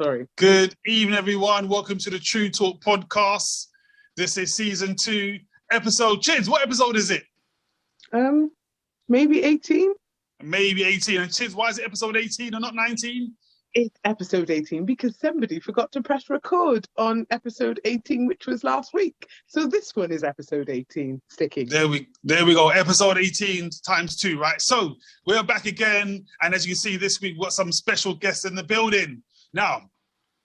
Sorry. Good evening, everyone. Welcome to the Truuu Talk podcast. This is season 2, episode. Chids, what episode is it? Maybe 18? Maybe 18. And Chids, why is it episode 18 and not 19? It's episode 18 because somebody forgot to press record on episode 18, which was last week. So this one is episode 18. Sticky. There we go. Episode 18 times 2, right? So we're back again. And as you can see, this week we've got some special guests in the building. Now,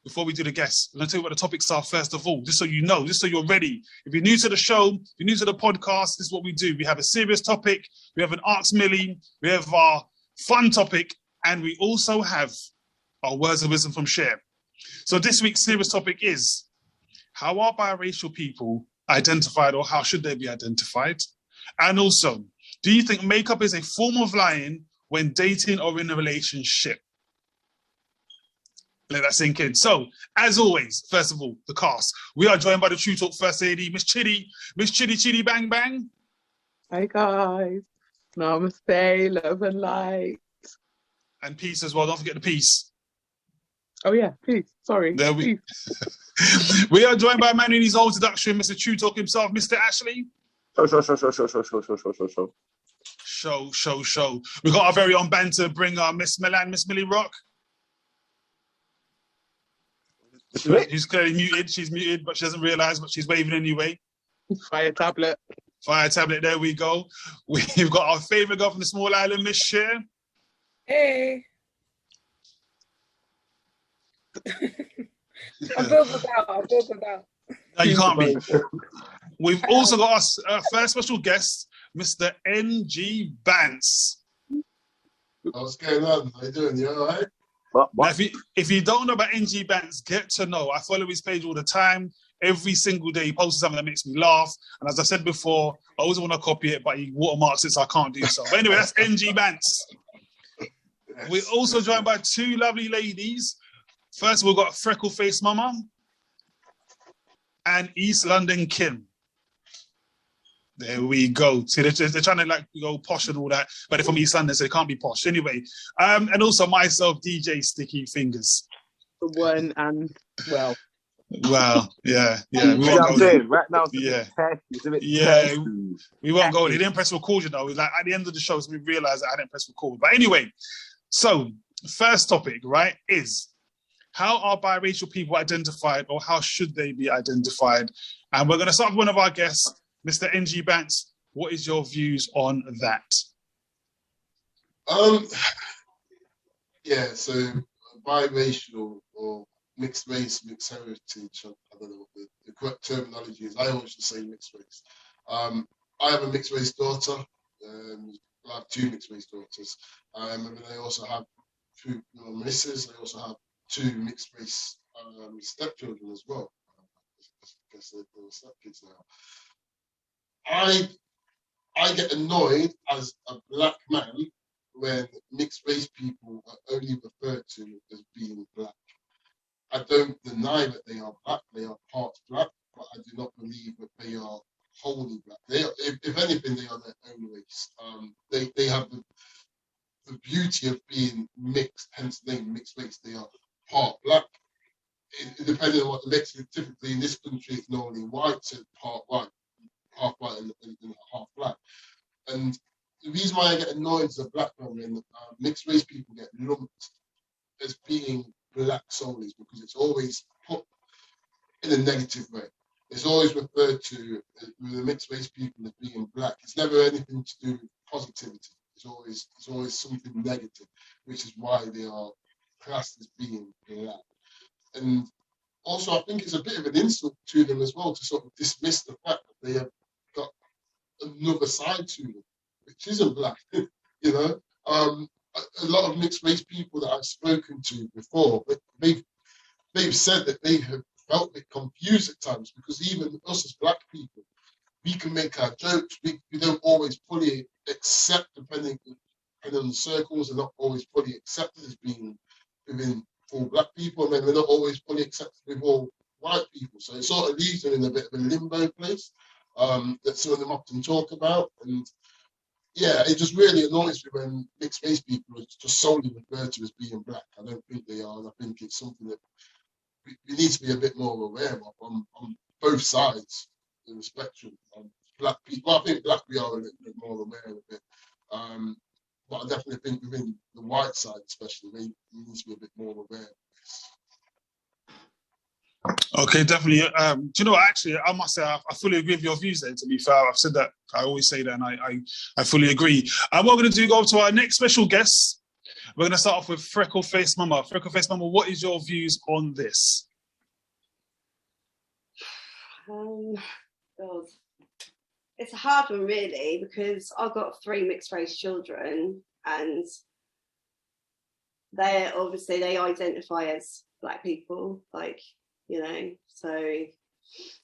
before we do the guests, I'm going to tell you what the topics are first of all, just so you know, just so you're ready. If you're new to the show, if you're new to the podcast, this is what we do. We have a serious topic, we have an Ask Millie, we have our fun topic, and we also have our words of wisdom from Cher. So this week's serious topic is, how are biracial people identified, or how should they be identified? And also, do you think makeup is a form of lying when dating or in a relationship? Let that sink in. So, as always, first of all, the cast. We are joined by the Truuu Talk First Lady, Miss Chitty Bang Bang. Hi guys. Namaste, love and light. And peace as well. Don't forget the peace. Oh yeah, peace. Sorry. There we. We are joined by a man who needs a whole introduction, Mr. Truuu Talk himself, Mr. Ashley. Show. We got our very own banter bringer, Miss Millie Rock. She's clearly muted. She's muted, but she doesn't realise, but she's waving anyway. Fire tablet. There we go. We've got our favourite girl from the small island, Miss Cher. Hey. I'm built out. No, you can't be. We've also got our first special guest, Mr. NG Bance. What's going on? How you doing? You all right? Now, if you don't know about NG Bance, get to know. I follow his page all the time. Every single day he posts something that makes me laugh. And as I said before, I always want to copy it, but he watermarks it, so I can't do so. But anyway, that's NG Bance. Yes. We're also joined by two lovely ladies. First, we've got Freckle Face Mama and East London Kim. There we go. See, they're trying to like go posh and all that, but they're from East London, so they can't be posh. Anyway, and also myself, DJ Sticky Fingers. The one and well. Well, yeah. You know what I'm saying? Right now, we won't go. He didn't press record, you know. Like at the end of the show, so we realized that I didn't press record. But anyway, so first topic, right, is how are biracial people identified, or how should they be identified? And we're going to start with one of our guests, Mr. NG Bance. What is your views on that? So biracial or mixed race, mixed heritage, I don't know what the correct terminology is. I always just say mixed race. I have a mixed race daughter. I have 2 mixed race daughters. And I also have 2 misses. I also have 2 mixed race stepchildren as well. I guess they're stepkids now. I get annoyed as a black man when mixed race people are only referred to as being black. I don't deny that they are black, they are part black, but I do not believe that they are wholly black. They are, if anything, they are their own race. They have the beauty of being mixed, hence the name mixed race. They are part black. Depending on what the mix is, typically in this country it's normally white, so part white, half white and half black. And the reason why I get annoyed as a black man when mixed race people get lumped as being black solely is because it's always put in a negative way. It's always referred to with the mixed race people as being black. It's never anything to do with positivity. It's always something negative, which is why they are classed as being black. And also, I think it's a bit of an insult to them as well to sort of dismiss the fact that they have got another side to them, which isn't black. You know, a lot of mixed race people that I've spoken to before, they've said that they have felt a bit confused at times because even us as black people, we can make our jokes. We don't always fully accept, depending on the circles, are not always fully accepted as being within all black people, and then we're not always fully accepted with all white people. So it sort of leaves them in a bit of a limbo place that some of them often talk about. And yeah, it just really annoys me when mixed race people are just solely referred to as being black. I don't think they are, and I think it's something that we need to be a bit more aware of on both sides of the spectrum. Black people, I think black we are a little bit more aware of it. But I definitely think within the white side, especially, we need to be a bit more aware of this. Okay, definitely. Do you know what? Actually, I must say I fully agree with your views there, to be fair. I've said that, I always say that, and I fully agree. And what we're going to do, go to our next special guest. We're going to start off with Freckle-Faced Mama. Freckle-Faced Mama, what is your views on this? God. It's a hard one, really, because I've got 3 mixed-race children, and they identify as black people, like, you know, so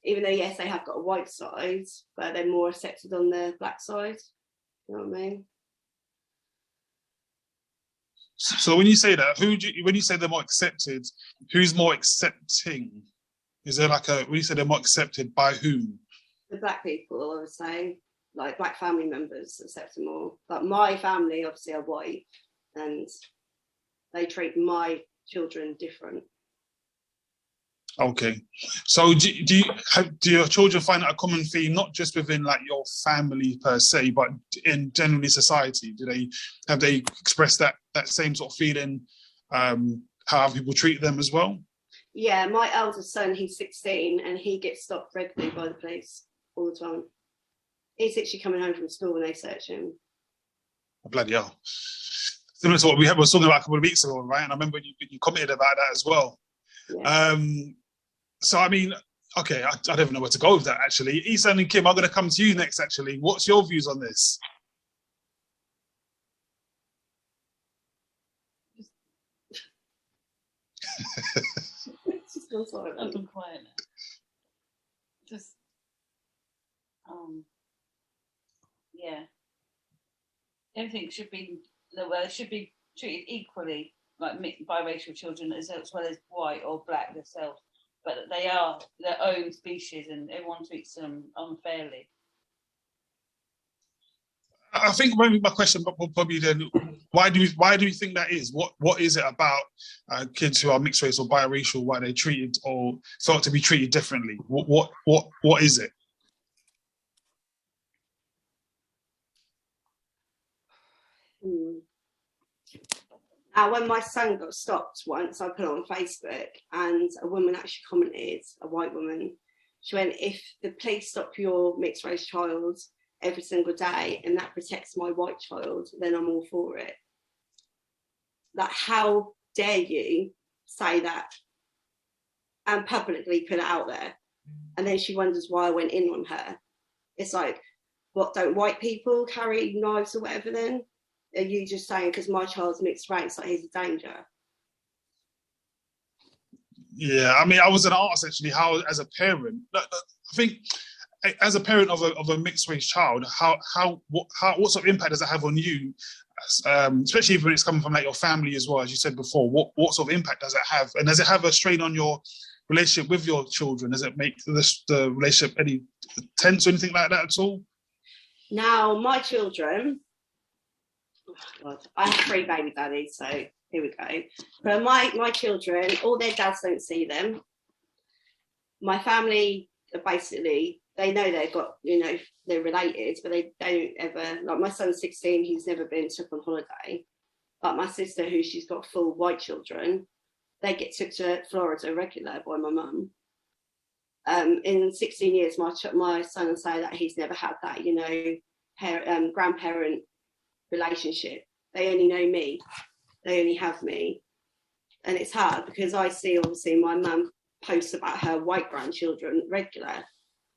even though, yes, they have got a white side, but they're more accepted on the black side, you know what I mean? So when you say that, when you say they're more accepted, who's more accepting? Is there like when you say they're more accepted, by whom? The black people, I would say, like black family members accept them more. But my family obviously are white, and they treat my children different. Okay, so do your children find that a common theme, not just within like your family per se, but in generally society? Have they expressed that same sort of feeling? How people treat them as well? Yeah, my eldest son, he's 16, and he gets stopped regularly by the police all the time. He's actually coming home from school when they search him. Oh, bloody hell! Similar to what we were talking about a couple of weeks ago, right? And I remember you commented about that as well. Yeah. So, I mean, okay, I don't even know where to go with that, actually. Isan and Kim, I'm going to come to you next, actually. What's your views on this? I've been quiet now. Just, yeah. Everything should be treated equally, like biracial children as well as white or black themselves. But they are their own species, and everyone treats them unfairly. I think maybe my question will probably then, why do you think that is? What is it about kids who are mixed race or biracial, why they treated or thought to be treated differently? What is it? Now, when my son got stopped once, I put it on Facebook, and a woman actually commented, a white woman. She went, "If the police stop your mixed race child every single day and that protects my white child, then I'm all for it." Like, how dare you say that and publicly put it out there? And then she wonders why I went in on her. It's like, what, don't white people carry knives or whatever then? Are you just saying because my child's mixed race, like he's a danger? Yeah, I mean, I was going to ask actually, how, as a parent, I think, as a parent of a mixed race child, what sort of impact does that have on you, especially when it's coming from like your family as well, as you said before? What sort of impact does it have, and does it have a strain on your relationship with your children? Does it make the relationship any tense or anything like that at all? Now, my children, oh God, I have 3 baby daddies, so here we go. But my children, all their dads don't see them. My family are basically, they know they've got, you know, they're related, but they don't ever, like my son's 16, he's never been took on holiday. But my sister, who she's got full white children, they get took to Florida regular by my mum. In 16 years, my son will say that he's never had that, you know, grandparent relationship. They only know me. They only have me. And it's hard because I see, obviously, my mum posts about her white grandchildren regular.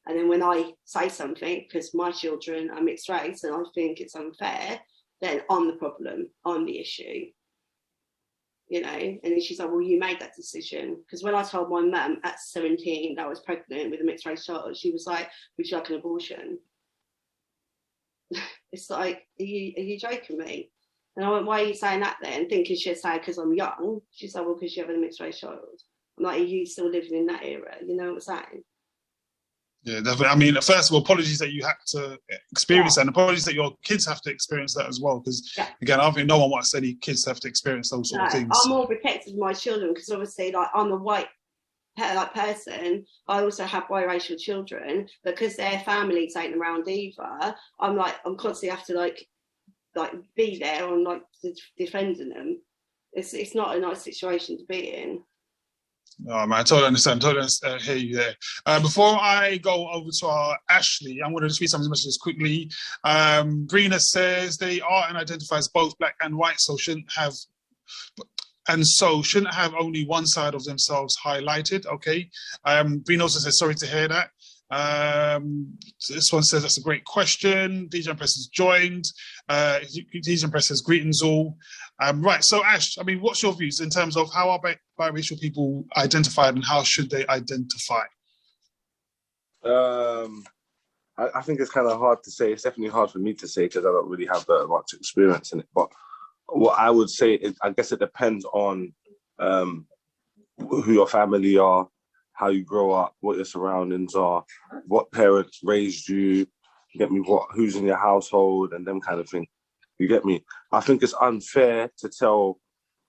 And then when I say something, because my children are mixed race and I think it's unfair, then I'm the problem, I'm the issue. You know, and then she's like, well, you made that decision. Because when I told my mum at 17 that I was pregnant with a mixed race child, she was like, would you like an abortion? It's like, are you joking me? And I went, why are you saying that then? Thinking she'd say because I'm young. She's like, well, because you have a mixed race child. I'm like, are you still living in that era? You know what I'm saying? Yeah, definitely. I mean, first of all, apologies that you had to experience that, and apologies that your kids have to experience that as well. Because again, I think no one wants any kids to have to experience those sort of things. I'm more protective of my children because obviously, like, I'm a white person. I also have biracial children because their families ain't around either. I'm constantly have to like be there on like defending them. It's not a nice situation to be in. Oh, man, I totally understand. Hear you there. Before I go over to our Ashley, I'm going to just read some of the messages quickly. Brina says they are and identify as both black and white, so shouldn't have only one side of themselves highlighted. Okay. Brina also says sorry to hear that. This one says that's a great question. DJ Impress has joined. DJ Impress says greetings all. Right, so Ash, I mean, what's your views in terms of how are biracial people identified and how should they identify? I think it's kind of hard to say. It's definitely hard for me to say because I don't really have that much experience in it. But what I would say is, I guess it depends on who your family are, how you grow up, what your surroundings are, what parents raised you, get me, who's in your household, and them kind of thing. You get me? I think it's unfair to tell,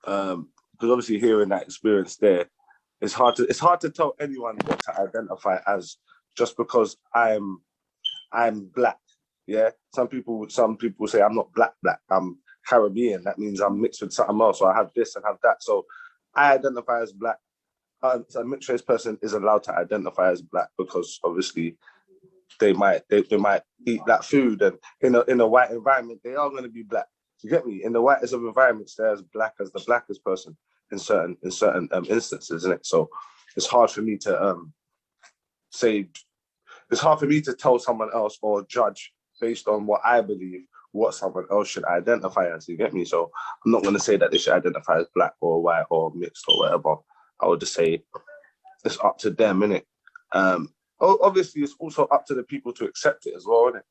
because obviously hearing that experience there, it's hard to tell anyone what to identify as just because I'm black. Yeah, some people say I'm not black. I'm Caribbean. That means I'm mixed with something else. So I have this and have that. So I identify as black. So a mixed race person is allowed to identify as black because obviously they might eat that food, and in a white environment they are going to be black. You get me? In the whitest of environments, they're as black as the blackest person in certain instances, isn't it? So it's hard for me to say. It's hard for me to tell someone else or judge based on what I believe what someone else should identify as. You get me? So I'm not going to say that they should identify as black or white or mixed or whatever. I would just say it's up to them, innit? Obviously, it's also up to the people to accept it as well, innit?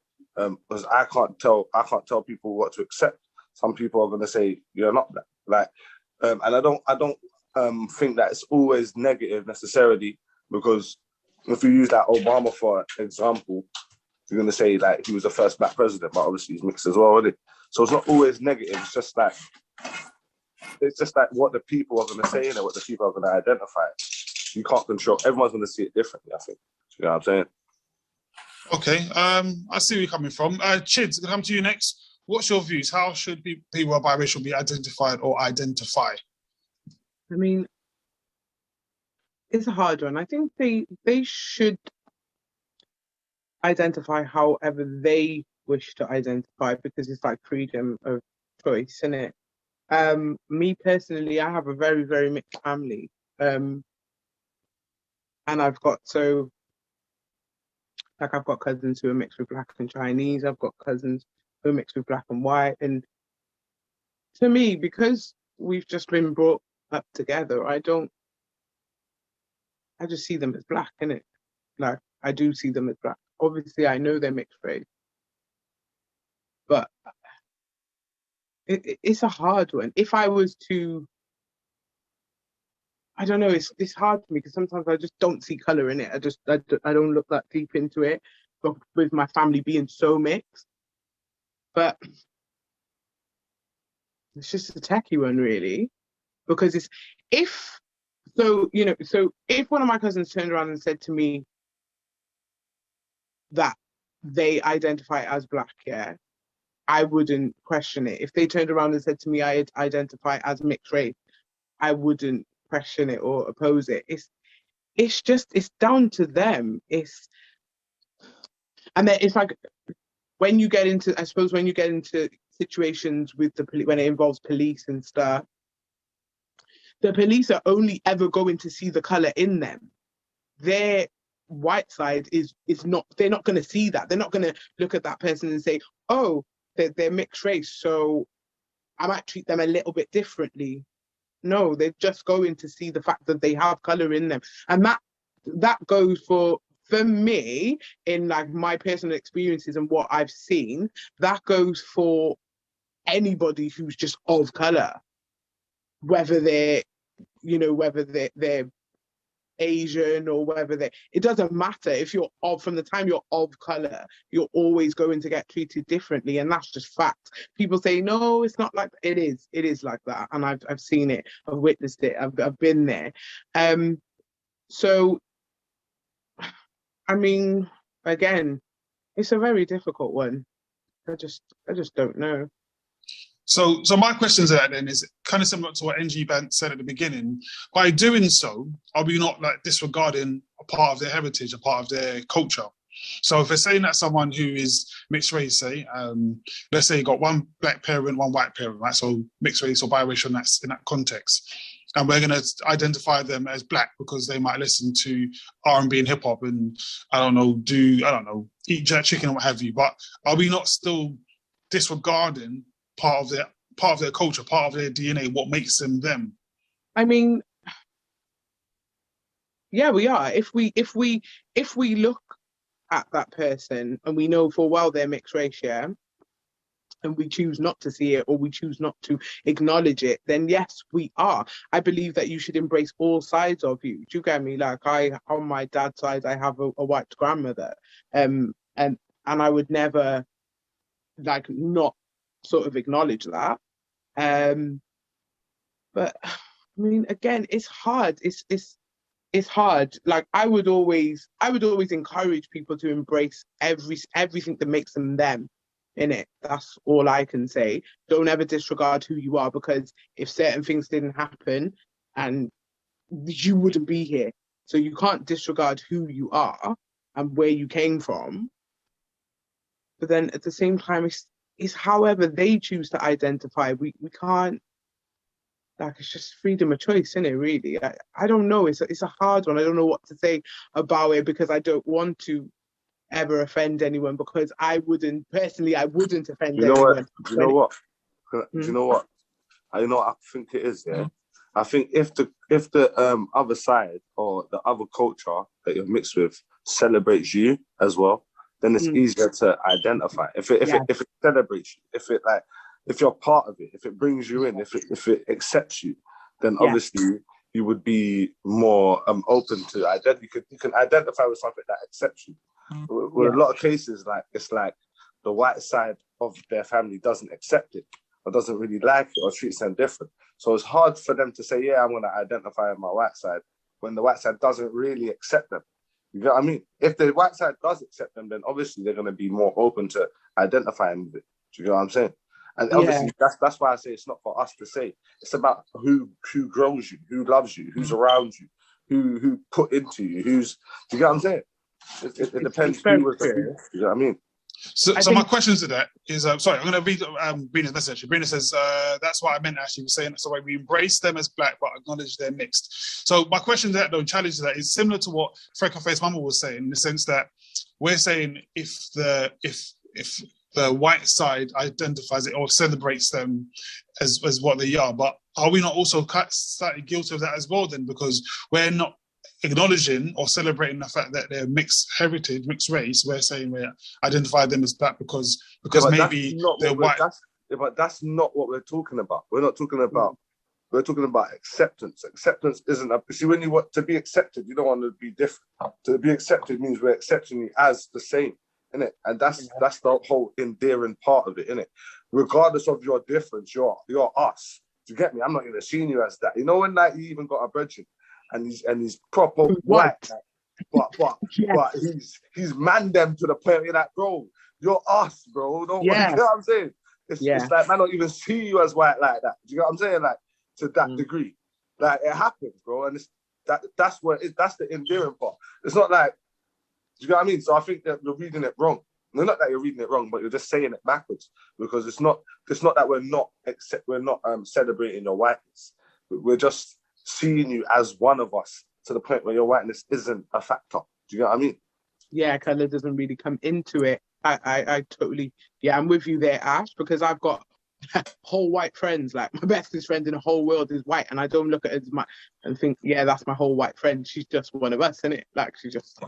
Because I can't tell people what to accept. Some people are going to say you're not black, and I don't think that it's always negative necessarily, because if you use that Obama for example, you're going to say like he was the first black president, but obviously he's mixed as well, isn't it? So it's not always negative. It's just like what the people are going to say and what the people are going to identify. You can't control. Everyone's going to see it differently, I think. You know what I'm saying? Okay, I see where you're coming from. Chids, going to come to you next. What's your views? How should people who are biracial be identified or identify? I mean, it's a hard one. I think they should identify however they wish to identify, because it's like freedom of choice, isn't it? Me personally, I have a very, very mixed family. And I've got cousins who are mixed with black and Chinese. I've got cousins who are mixed with black and white. And to me, because we've just been brought up together, I just see them as black, innit? Like, I do see them as black. Obviously, I know they're mixed race, but it's a hard one. If I was to, I don't know, it's hard for me because sometimes I just don't see colour in it. I don't look that deep into it, but with my family being so mixed. But it's just a tacky one, really, because if one of my cousins turned around and said to me that they identify as black, yeah, I wouldn't question it. If they turned around and said to me I identify as mixed race, I wouldn't question it or oppose it. It's down to them. And then it's like when you get into situations with the police, when it involves police and stuff, the police are only ever going to see the colour in them. Their white side is not, they're not going to see that. They're not going to look at that person and say, oh, they're mixed race, so I might treat them a little bit differently. No, they're just going to see the fact that they have colour in them. And that goes for me, in like my personal experiences and what I've seen, that goes for anybody who's just of colour, whether they're Asian or whether they, it doesn't matter. If you're from the time you're of color, you're always going to get treated differently, and that's just fact. People say no, it's not like that. It is like that, and I've seen it, I've witnessed it, I've been there. So I mean, again, it's a very difficult one. I just don't know. So my question to that then is kind of similar to what NG Bant said at the beginning. By doing so, are we not like disregarding a part of their heritage, a part of their culture? So if we're saying that someone who is mixed race, say, let's say you got one black parent, one white parent, right? So mixed race or biracial in that context. And we're going to identify them as black because they might listen to R&B and hip hop and, eat jerk chicken or what have you. But are we not still disregarding part of their culture, part of their DNA, what makes them them? I mean, yeah, we are. If we look at that person and we know full well they're mixed race, yeah, and we choose not to see it or we choose not to acknowledge it, then yes, we are. I believe that you should embrace all sides of you. Do you get me? Like on my dad's side, I have a white grandmother, and I would never like not sort of acknowledge that. But I mean, again, it's hard. It's hard. Like I would always encourage people to embrace everything that makes them them. In it, that's all I can say. Don't ever disregard who you are, because if certain things didn't happen, and you wouldn't be here, so you can't disregard who you are and where you came from. But then at the same time, it's however they choose to identify. We can't, like, it's just freedom of choice, isn't it? Really, I don't know. It's a hard one. I don't know what to say about it because I don't want to ever offend anyone, because I wouldn't offend anyone. Do you know what? Do you know what? I know. I think it is. Yeah. I think if the other side or the other culture that you're mixed with celebrates you as well, then it's easier to identify. If it celebrates you, if you're part of it, if it brings you in, if it accepts you, then obviously you would be more open to identity. You can identify with something that accepts you. With a lot of cases, like it's like the white side of their family doesn't accept it or doesn't really like it or treats them different. So it's hard for them to say, yeah, I'm going to identify with my white side when the white side doesn't really accept them. You know what I mean? If the white side does accept them, then obviously they're going to be more open to identifying with it. Do you know what I'm saying? And obviously that's why I say it's not for us to say. It's about who grows you, who loves you, who's around you, who put into you, do you get what I'm saying? It depends who was the, you know what I mean? So my question to that is, sorry, I'm going to read Brina's message. Brina says, that's what I meant actually, was saying that's the way we embrace them as black, but acknowledge they're mixed. So my question to that, though, challenge to that, is similar to what Freckleface Mama was saying, in the sense that we're saying if the white side identifies it or celebrates them as what they are, but are we not also slightly guilty of that as well then? Because we're not acknowledging or celebrating the fact that they're mixed heritage, mixed race. We're saying we identify them as black because maybe they're white. But that's not what we're talking about. We're not talking about. We're talking about acceptance. Acceptance isn't see, when you want to be accepted, you don't want to be different. To be accepted means we're accepting you as the same, innit? And that's the whole endearing part of it, innit? Regardless of your difference, you're us. Do you get me? I'm not going to see you as that. You know, when like you even got a brethren and he's proper white, but he's man them to the point where you're like, bro, you're us, bro. You know what I'm saying? It's like, man, don't even see you as white like that. Do you know what I'm saying? Like, to that degree. Like, it happens, bro. And that's the endearing part. It's not like, do you know what I mean? So I think that you're reading it wrong. No, not that you're reading it wrong, but you're just saying it backwards, because it's not that we're not celebrating your whiteness. We're just seeing you as one of us to the point where your whiteness isn't a factor. Do you know what I mean? Yeah, colour doesn't really come into it. I totally, I'm with you there, Ash, because I've got whole white friends. Like, my bestest friend in the whole world is white, and I don't look at it as my and think, yeah, that's my whole white friend. She's just one of us, isn't it? Like, she's just.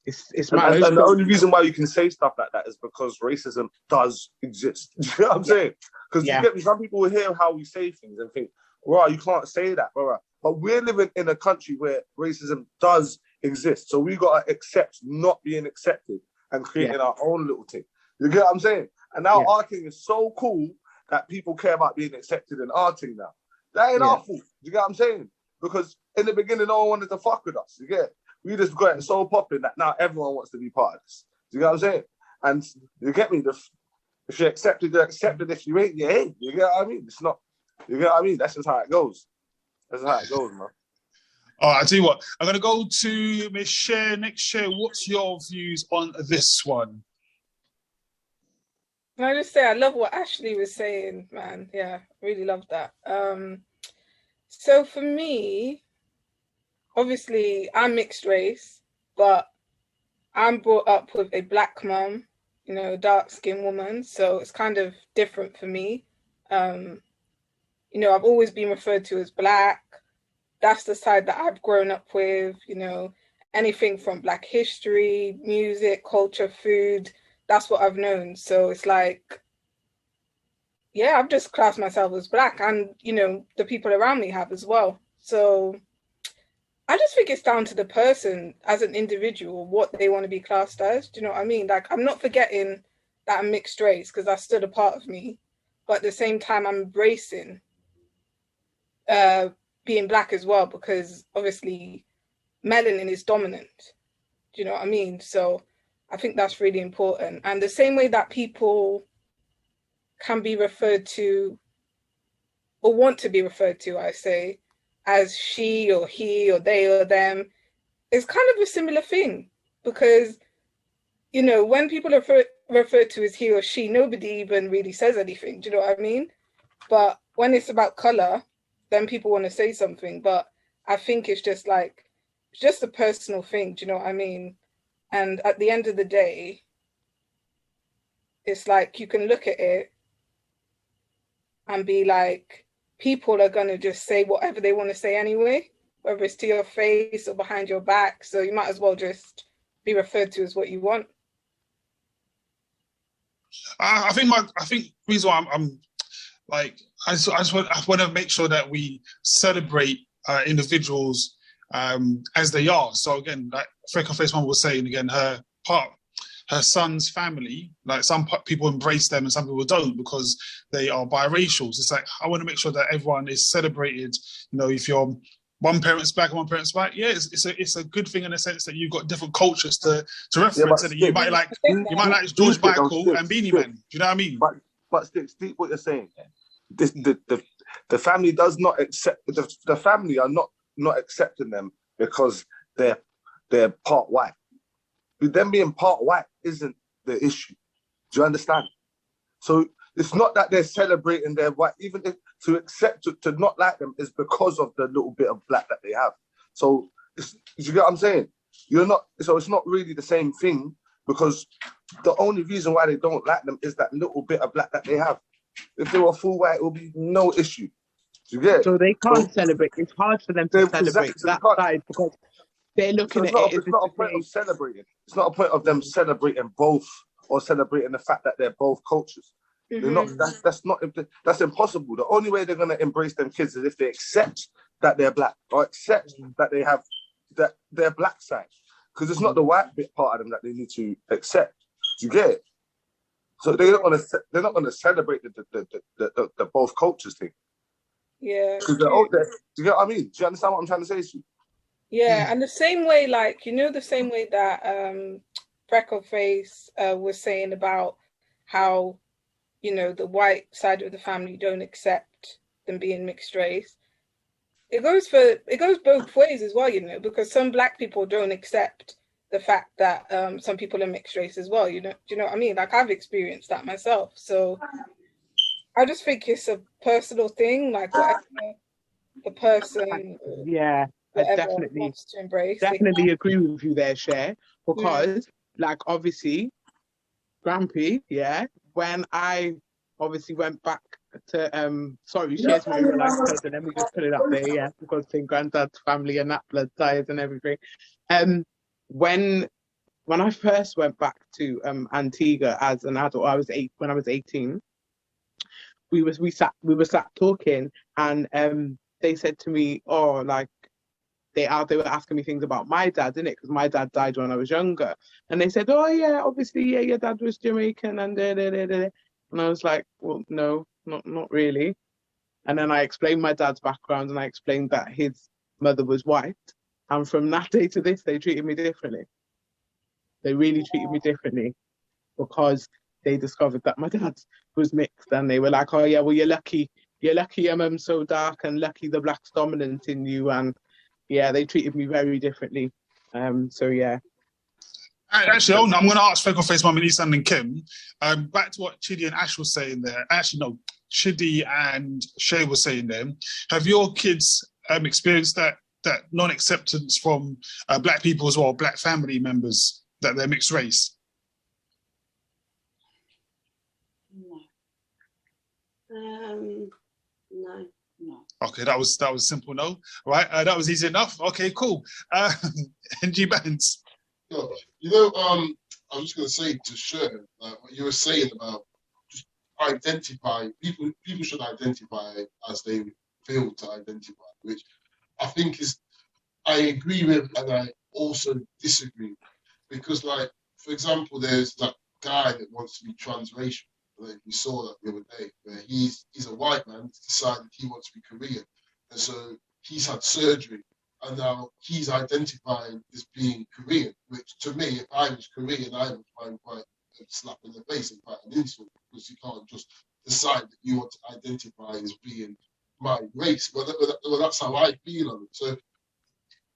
It's my and the only reason why you can say stuff like that is because racism does exist. You know what I'm saying? Because you get me, some people will hear how we say things and think, well, you can't say that, bro. But we're living in a country where racism does exist. So we got to accept not being accepted and creating our own little thing. You get what I'm saying? And now our thing is so cool that people care about being accepted in our thing now. That ain't our fault. You get what I'm saying? Because in the beginning, no one wanted to fuck with us. You get it? We just got it so popping that now everyone wants to be part of this. You get what I'm saying? And you get me? If you're accepted, you're accepted. If you ain't, you ain't. You get what I mean? It's not, you get what I mean? That's just how it goes. That's how it goes, man. All right, I tell you what, I'm going to go to Miss Cher. Next, Cher, what's your views on this one? Can I just say, I love what Ashley was saying, man. Yeah, really love that. So for me, obviously, I'm mixed race, but I'm brought up with a black mum, you know, dark-skinned woman, so it's kind of different for me. You know, I've always been referred to as black. That's the side that I've grown up with, you know, anything from Black history, music, culture, food, that's what I've known. So it's like, yeah, I've just classed myself as black, and, you know, the people around me have as well. So I just think it's down to the person as an individual, what they want to be classed as. Do you know what I mean? Like, I'm not forgetting that I'm mixed race because that's still a part of me. But at the same time, I'm embracing being black as well, because obviously melanin is dominant. Do you know what I mean? So I think that's really important. And the same way that people can be referred to, or want to be referred to, I say, as she or he or they or them, is kind of a similar thing. Because, you know, when people are referred to as he or she, nobody even really says anything. Do you know what I mean? But when it's about color, then people want to say something. But I think it's just like, it's just a personal thing. Do you know what I mean? And at the end of the day, it's like you can look at it and be like, people are going to just say whatever they want to say anyway, whether it's to your face or behind your back. So you might as well just be referred to as what you want. I think the reason why I'm like, I want to make sure that we celebrate individuals as they are. So again, like Freckleface Mum was saying, again, her son's family, like some people embrace them and some people don't because they are biracial. It's like, I want to make sure that everyone is celebrated. You know, if you're one parent's black and one parent's white, yeah, it's a good thing in the sense that you've got different cultures to reference. And you might like George Michael and Beanie Man. Do you know what I mean? But Steve, what you're saying, the family does not accept the family are not accepting them because they're part white. Them being part white isn't the issue. Do you understand? So it's not that they're celebrating their white, even if to accept to not like them is because of the little bit of black that they have. So you get what I'm saying? So it's not really the same thing, because the only reason why they don't like them is that little bit of black that they have. If they were full white, it would be no issue. Do you get it? So they can't celebrate. It's hard for them to celebrate that side because they're looking at it. It's not a point of celebrating. It's not a point of them celebrating both or celebrating the fact that they're both cultures. They're not. That's impossible. The only way they're gonna embrace them kids is if they accept that they're black or accept that they have that their black side. Because it's not the white bit part of them that they need to accept. Do you get it? So they're not gonna celebrate the both cultures thing. Yeah. Because they're out there. Do you get what I mean? Do you understand what I'm trying to say to you? Yeah, and the same way, like, you know, the same way that Freckleface was saying about how, you know, the white side of the family don't accept them being mixed race. It goes both ways as well, you know, because some black people don't accept the fact that some people are mixed race as well, you know. Do you know what I mean? Like, I've experienced that myself. So I just think it's a personal thing, like whatever the person I definitely wants to embrace. definitely agree with you there, Cher, because like obviously Grampy, when I obviously went back to sorry, Cher's my real life cousin, let me just put it up there, because in granddad's family and that blood ties and everything. When I first went back to Antigua as an adult, when I was 18, we were sat talking, and they said to me, oh, like, they were asking me things about my dad, innit? Because my dad died when I was younger. And they said, oh, yeah, obviously, yeah, your dad was Jamaican and da, da, da, da. And I was like, well, no, not really. And then I explained my dad's background, and I explained that his mother was white. And from that day to this, they treated me differently. They really treated me differently because they discovered that my dad was mixed, and they were like, oh, yeah, well, you're lucky your mum's so dark, and lucky the black's dominant in you. And yeah, they treated me very differently. So yeah. Actually, I'm going to ask Freckleface Mum and Easton and Kim. Back to what Chidi and Ash was saying there. Actually, no, Chidi and Shay was saying there. Have your kids experienced that non-acceptance from black people as well, black family members, that they're mixed race? No. Okay, that was simple. No, right? That was easy enough. Okay, cool. NG Bands. You know, I was just going to say to Cher, like what you were saying about just identify, people should identify as they feel to identify, which I think I agree with, and I also disagree. Because, like, for example, there's that guy that wants to be transracial. Like, we saw that the other day, where he's a white man, decided he wants to be Korean. And so he's had surgery, and now he's identifying as being Korean, which to me, if I was Korean, I would find quite a slap in the face and quite an insult, because you can't just decide that you want to identify as being my race. Well, that's how I feel on it. So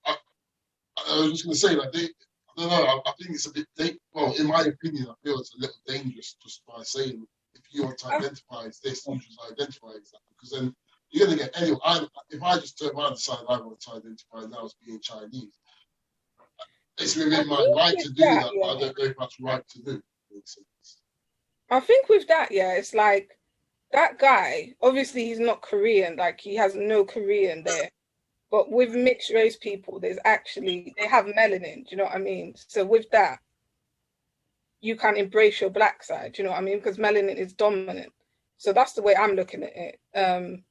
I was just going to say, like, I don't know, I think it's a bit, well, in my opinion, I feel it's a little dangerous just by saying, if you want to identify as this, you should identify as that, because then you're going to get anyone. If I just turn around and decide I want to identify now as being Chinese, it's within my right to do that, but I don't know if that's right to do. I think with that, yeah, it's like, that guy, obviously he's not Korean, like he has no Korean there. But with mixed race people, they have melanin, do you know what I mean? So with that, you can embrace your black side, do you know what I mean? Because melanin is dominant. So that's the way I'm looking at it. And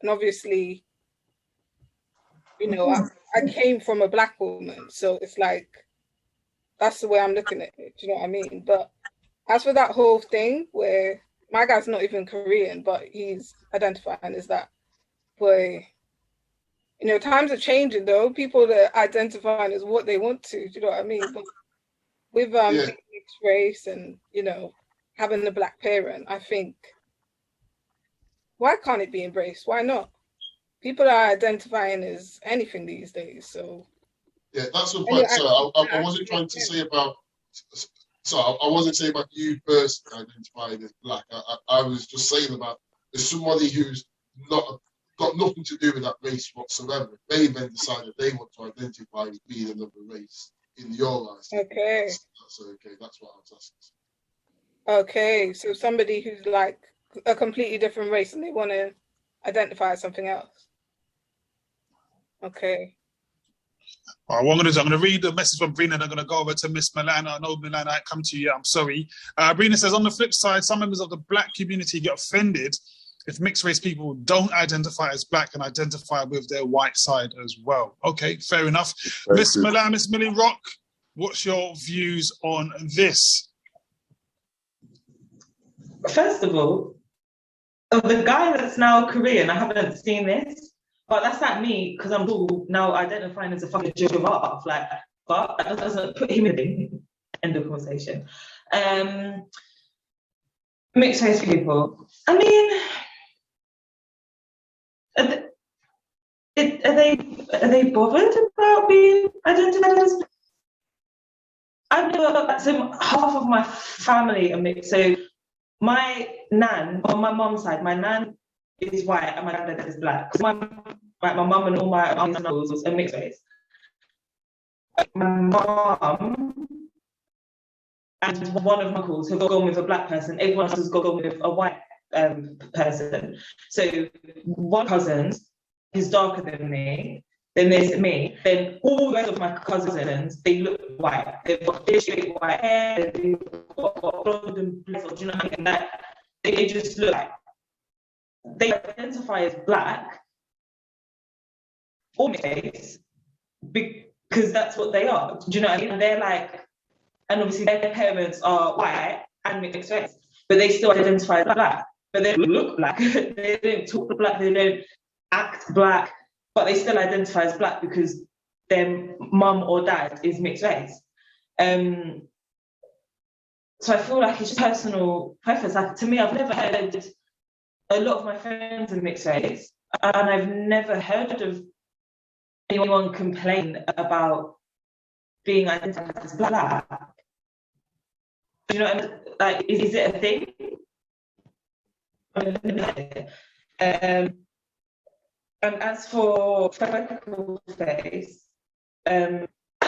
obviously, you know, I came from a black woman, so it's like, that's the way I'm looking at it, do you know what I mean? But as for that whole thing where my guy's not even Korean, but he's identifying as that, boy, you know, times are changing though. People are identifying as what they want to, do you know what I mean? But with mixed race and, you know, having a black parent, I think, why can't it be embraced? Why not? People are identifying as anything these days, so. Yeah, that's the point. So I wasn't trying to say about, so I wasn't saying about you personally identifying as black. I was just saying about, there's somebody who's got nothing to do with that race whatsoever. They then decided they want to identify as being another race in your eyes. Okay. That's okay. That's what I was asking. Okay, so somebody who's like a completely different race and they want to identify as something else. Okay. All right, what I'm going to do, I'm going to read the message from Brina and I'm going to go over to Miss Milana. I know Milana, I come to you, I'm sorry. Brina says, on the flip side, some members of the black community get offended if mixed race people don't identify as black and identify with their white side as well. Okay, fair enough. Miss Milana, Miss Millie Rock, what's your views on this? First of all, the guy that's now Korean, I haven't seen this, but that's like me, because I'm now identifying as a fucking giraffe, like, but that doesn't put him in the end of conversation. Mixed race people, I mean, are they bothered about being identified as? I've never, so half of my family are mixed, so my nan, on my mom's side, my nan is white and my dad is black. My mum and all my aunts and uncles are mixed race. My mum and one of my uncles have gone with a black person, everyone else has gone with a white person. So one cousin is darker than me, then there's me, then all the rest of my cousins, they look white. They've got this straight white hair, they've got blonde and black, do you know what I mean? Like, they just look like, they identify as black, all mixed because that's what they are. Do you know what I mean? And they're like, and obviously their parents are white and mixed race, but they still identify as black. But they don't look black. They don't talk black. They don't act black, but they still identify as black because their mum or dad is mixed race. So I feel like it's just personal preference. Like, to me, I've never heard a lot of my friends are mixed race, and I've never heard of anyone complain about being identified as black. You know, like, is it a thing? And as for freckle face,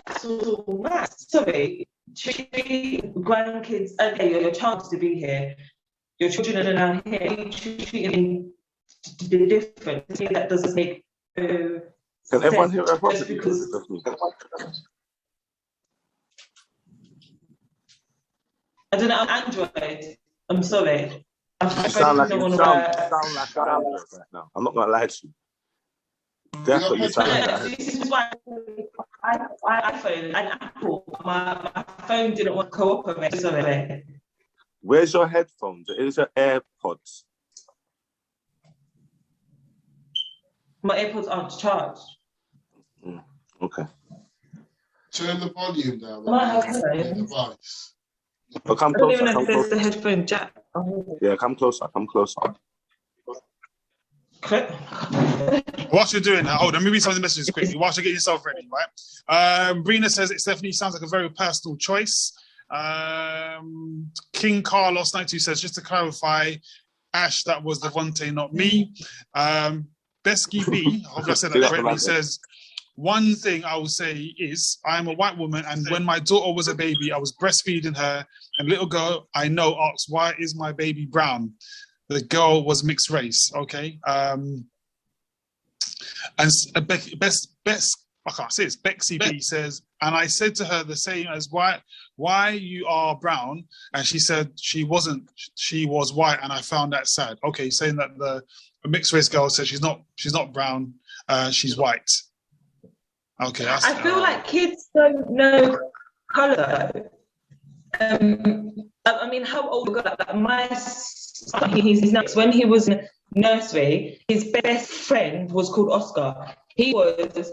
sorry, treating grandkids, okay, your chance to be here, your children are now here, you treating different. To me, that doesn't make Can everyone hear her just properly? because. I don't know, I'm Android. I'm sorry. You sound like an Android right now. I'm not gonna lie to you. Definitely Yeah, sound like No, that. this is why I iPhone and Apple, my phone didn't want to cooperate. Sorry. Where's your headphones? It is your AirPods. My AirPods aren't charged. Okay. Turn the volume down My on headphones. your device. But come I don't closer. even know Come if there's closer. the headphone jack. Yeah, come closer. Come closer. Whilst you're doing that, hold on, let me read some of the messages quickly. Whilst you're getting yourself ready, right? Brina says it definitely sounds like a very personal choice. King Carlos 92 says, just to clarify, Ash, that was Devontae, not me. Besky B, I hope I said that correctly, says, one thing I will say is I am a white woman, and when my daughter was a baby, I was breastfeeding her, and little girl I know asked, why is my baby brown? The girl was mixed race, okay? And I can't say it's Bexy B says, and I said to her the same as why you are brown, and she said she wasn't, she was white, and I found that sad. Okay, saying that the mixed race girl said she's not brown, she's white. Okay, I feel like kids don't know colour. I mean, how old? Like my son, he's next. When he was in nursery, his best friend was called Oscar. He was the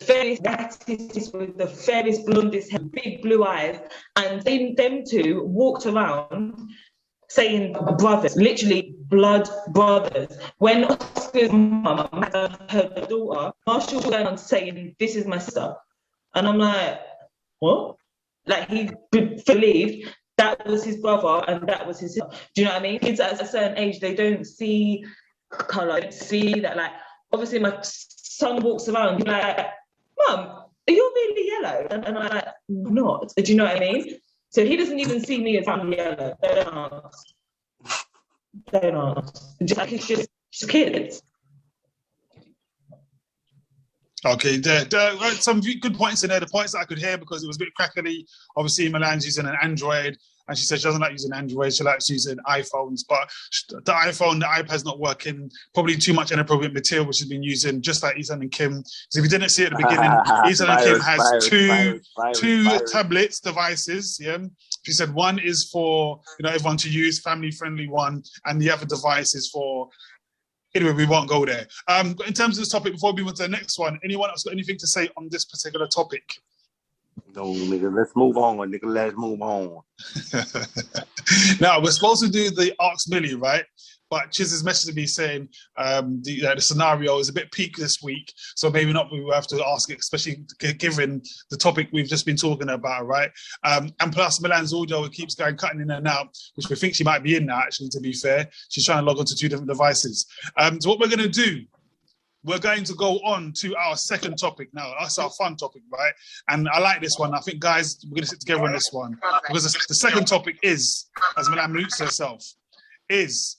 fairest, whitest with the fairest, blondest hair, big blue eyes, and them two walked around saying brothers, literally blood brothers. When Oscar's mum had her daughter, Marshall went on saying, "This is my sister," and I'm like, what? Like, he believed that was his brother and that was his sister. Do you know what I mean? Kids at a certain age, they don't see colour, they don't see that. Like, obviously my son walks around, he's like, Mum, are you really yellow? And I'm like, not. Do you know what I mean? So he doesn't even see me as I'm yellow. Don't ask. Like, it's just kids. Okay, there are some good points in there. The points that I could hear, because it was a bit crackly. Obviously, Milan's using an Android, and she says she doesn't like using Android. She likes using iPhones, but the iPad's not working. Probably too much inappropriate material, which has been using, just like Ethan and Kim. So if you didn't see it at the beginning, Ethan and Kim has two tablets devices. Yeah, she said one is for everyone to use, family-friendly one, and the other device is for. Anyway, we won't go there. In terms of this topic, before we move on to the next one, anyone else got anything to say on this particular topic? No, nigga, let's move on, nigga. Let's move on. Now, we're supposed to do the Ask Millie, right? But Chiz is messaging me saying the scenario is a bit peak this week, so maybe not. We will have to ask it, especially given the topic we've just been talking about, right? And plus, Milan's audio keeps cutting in and out, which we think she might be in now, actually, to be fair. She's trying to log on to two different devices. So what we're going to do, we're going to go on to our second topic now. That's our fun topic, right? And I like this one. I think, guys, we're going to sit together on this one, because the second topic is, as Milan alluded to herself, is...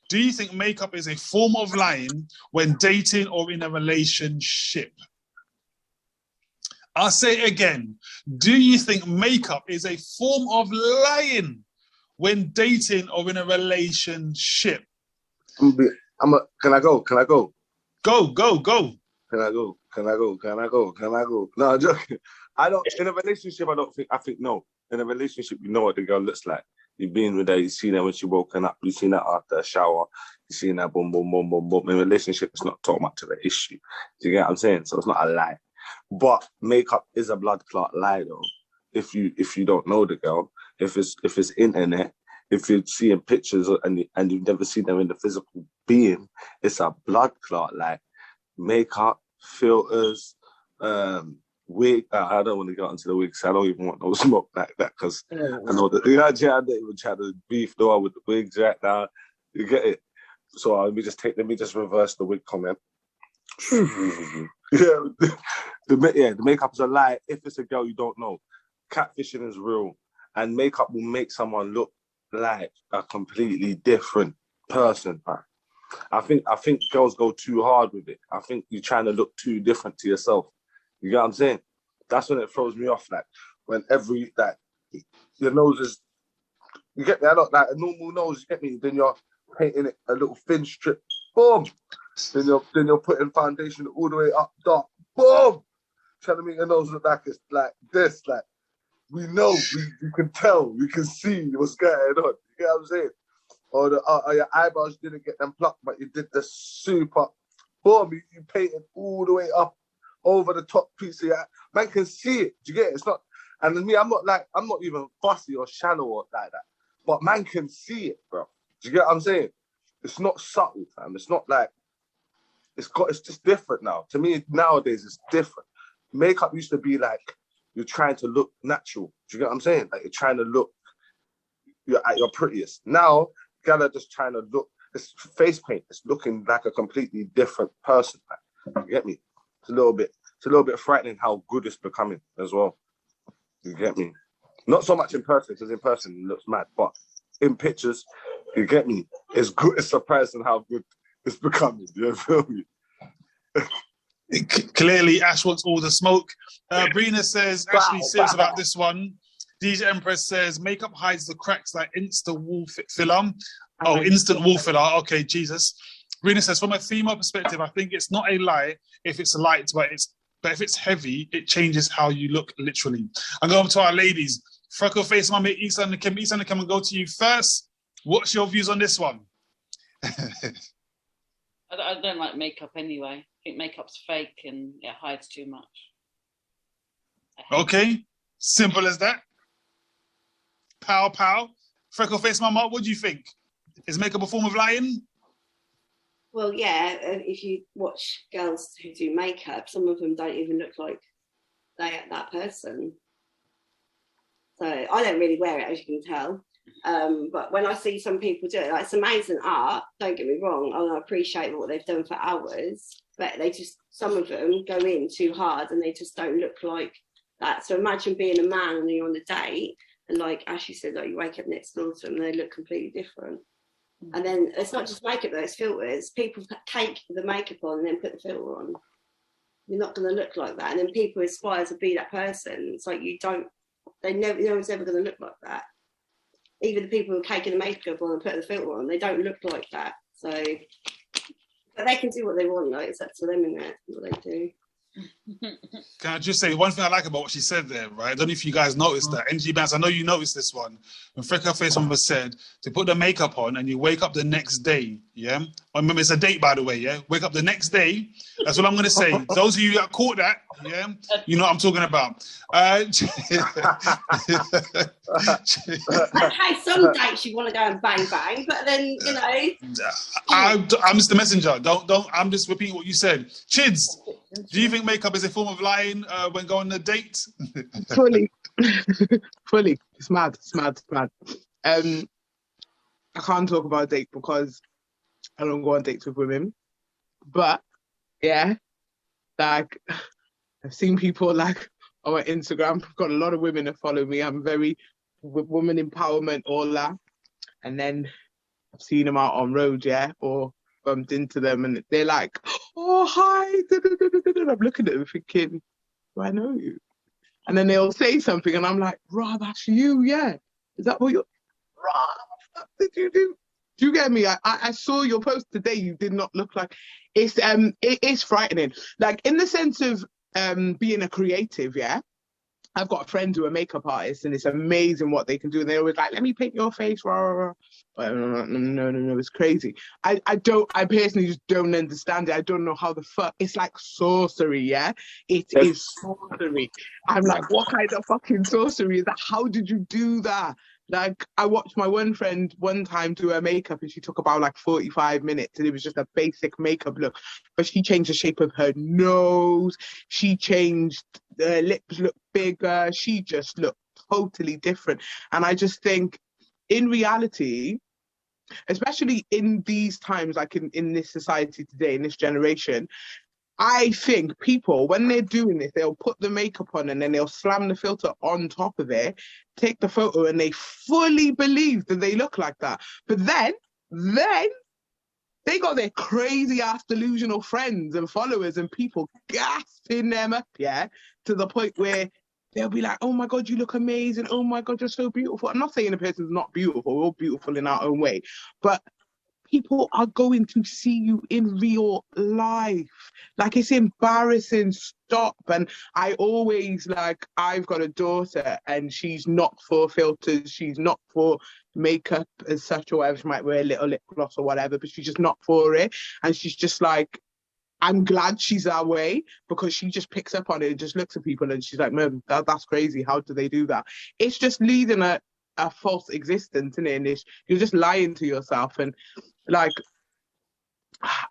do you think makeup is a form of lying when dating or in a relationship? I'll say it again. Do you think makeup is a form of lying when dating or in a relationship? Can I go? Go. Can I go? Can I go? Can I go? Can I go? No, I'm joking. I don't. In a relationship, I think no. In a relationship, you know what the girl looks like. You've been with her. You've seen her when she woken up. You've seen her after a shower. You've seen her boom, boom, boom, boom, boom. In a relationship, it's not too much of an issue. Do you get what I'm saying? So it's not a lie. But makeup is a blood clot lie, though. If you don't know the girl, if it's internet, if you're seeing pictures and you've never seen them in the physical being, it's a blood clot. Like makeup, filters, wig. I don't want to get into the wigs. I don't even want no smoke like that because I know that I don't even try to beef though with the wigs right now. You get it? So let me just reverse the wig comment. The makeup is a lie if it's a girl you don't know. Catfishing is real, and makeup will make someone look like a completely different person. Man. I think girls go too hard with it. I think you're trying to look too different to yourself. You get what I'm saying? That's when it throws me off. Like when your nose is, you get me? I don't like a normal nose. You get me? Then you're painting it a little thin strip. Boom. Then you're putting foundation all the way up dark. Boom. Trying to make your nose look like it's like this. Like we know, we can tell, we can see what's going on. You get what I'm saying? Or your eyebrows didn't get them plucked, but you did the super. Boom. You painted all the way up over the top piece of your eye. Man can see it. Do you get it? It's not. And me, I'm not even fussy or shallow or like that. But man can see it, bro. Do you get what I'm saying? It's not subtle, fam. It's not like it's just different now. To me, nowadays it's different. Makeup used to be like you're trying to look natural. Do you get what I'm saying? Like you're trying to look you're at your prettiest. Now, girls are just trying to look. It's face paint. It's looking like a completely different person. Man. You get me? It's a little bit frightening how good it's becoming as well. You get me? Not so much in person, because in person it looks mad, but in pictures, you get me? It's good. It's surprising how good it's becoming. You feel me? Clearly, Ash wants all the smoke. Brina says, actually serious about this one. DJ Empress says, makeup hides the cracks like instant wall filler. Oh, instant wall filler. Okay, Jesus. Brina says, from a female perspective, I think it's not a lie if it's light, but if it's heavy, it changes how you look literally. I'm going to our ladies. Freckle face mummy, Isa and Kim. Isa and Kim, I'll go to you first. What's your views on this one? I don't like makeup anyway. I think makeup's fake and it hides too much. Okay, simple as that. Pow, pow. Freckle face mama, what do you think? Is makeup a form of lying? Well, yeah, if you watch girls who do makeup, some of them don't even look like that person. So I don't really wear it, as you can tell. But when I see some people do it, like, it's amazing art, don't get me wrong, I appreciate what they've done for hours, but some of them go in too hard and they just don't look like that. So imagine being a man and you're on a date and like Ashley said, like you wake up next door to them and they look completely different. And then it's not just makeup though, it's filters. People take the makeup on and then put the filter on. You're not going to look like that. And then people aspire to be that person. It's like no one's ever going to look like that. Even the people who are taking the makeup on and putting the filter on, they don't look like that. So, but they can do what they want, though. It's up to them in there, what they do. Can I just say one thing I like about what she said there, right? I don't know if you guys noticed that. Energy Bounce, I know you noticed this one. When Freckle Face Mama said to put the makeup on and you wake up the next day, yeah? I remember it's a date, by the way, yeah? Wake up the next day. That's what I'm going to say. Those of you that caught that, yeah? You know what I'm talking about. Okay, some dates you want to go and bang bang, but then, you know. I'm just the messenger. Don't. I'm just repeating what you said. Chids, do you think makeup is a form of lying when going on a date? Fully. It's mad. I can't talk about a date because I don't go on dates with women. But yeah, like I've seen people like on my Instagram. I've got a lot of women that follow me. I'm very woman empowerment, all that. And then I've seen them out on road, yeah, or bumped into them, and they're like, "Oh, hi!" I'm looking at them thinking, "Do I know you?" And then they'll say something, and I'm like, "Rah, that's you, yeah? Is that what you're? Rah, what did you do?" Do you get me? I saw your post today. You did not look like it is frightening. Like in the sense of being a creative, yeah. I've got friends who are makeup artists, and it's amazing what they can do. And they're always like, "Let me paint your face." Rah, rah, rah. But no, it's crazy. I personally just don't understand it. I don't know how the fuck. It's like sorcery, yeah. It Yes. is sorcery. I'm like, what kind of fucking sorcery is that? How did you do that? Like, I watched my one friend one time do her makeup, and she took about like 45 minutes, and it was just a basic makeup look. But she changed the shape of her nose. She changed the lips look bigger. She just looked totally different. And I just think, in reality, especially in these times, like in this society today, in this generation, I think people, when they're doing this, they'll put the makeup on and then they'll slam the filter on top of it, take the photo, and they fully believe that they look like that. But then they got their crazy ass delusional friends and followers and people gassing them up, yeah, to the point where they'll be like, "Oh my God, you look amazing. Oh my God, you're so beautiful." I'm not saying the person's not beautiful. We're all beautiful in our own way. But people are going to see you in real life. Like, it's embarrassing. Stop. And I always, like, I've got a daughter and she's not for filters. She's not for makeup as such, or whatever. She might wear a little lip gloss or whatever, but she's just not for it. And she's just like, I'm glad she's that way, because she just picks up on it and just looks at people and she's like, "Man, that's crazy. How do they do that?" It's just leading a false existence, isn't it? And you're just lying to yourself. And like,